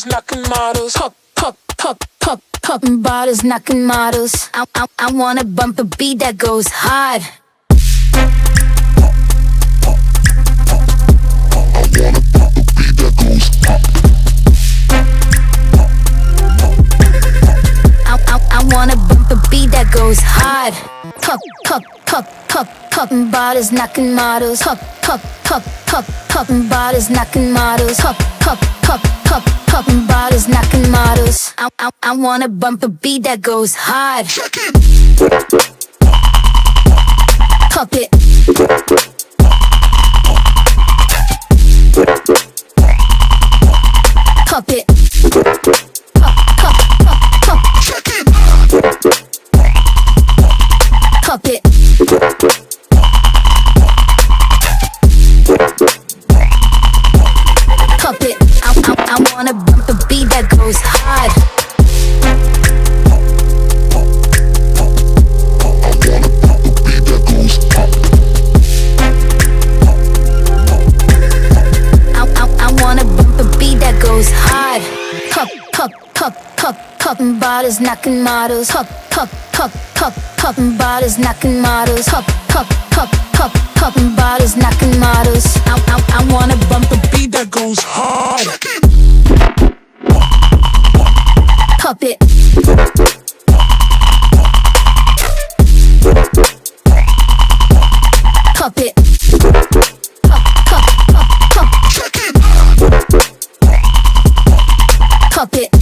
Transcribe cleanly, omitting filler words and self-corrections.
bottles, knocking models. Popping bottles, knocking models. I wanna bump a beat that goes hard. I wanna bump a beat that goes hard. Popping bottles, knocking models. Popping bottles, knocking models. Popping bottles, knocking models. I wanna bump a beat that goes hard. Pop it. Pop it. Pop it. Pop it. I wanna bump a beat that goes hard. I wanna bump a beat that goes hard. Popping bottles, knocking models. Popping bottles, knocking models. Popping bottles, knocking models. I wanna bump a beat that goes hard. Pop it. Pop it. Pop it.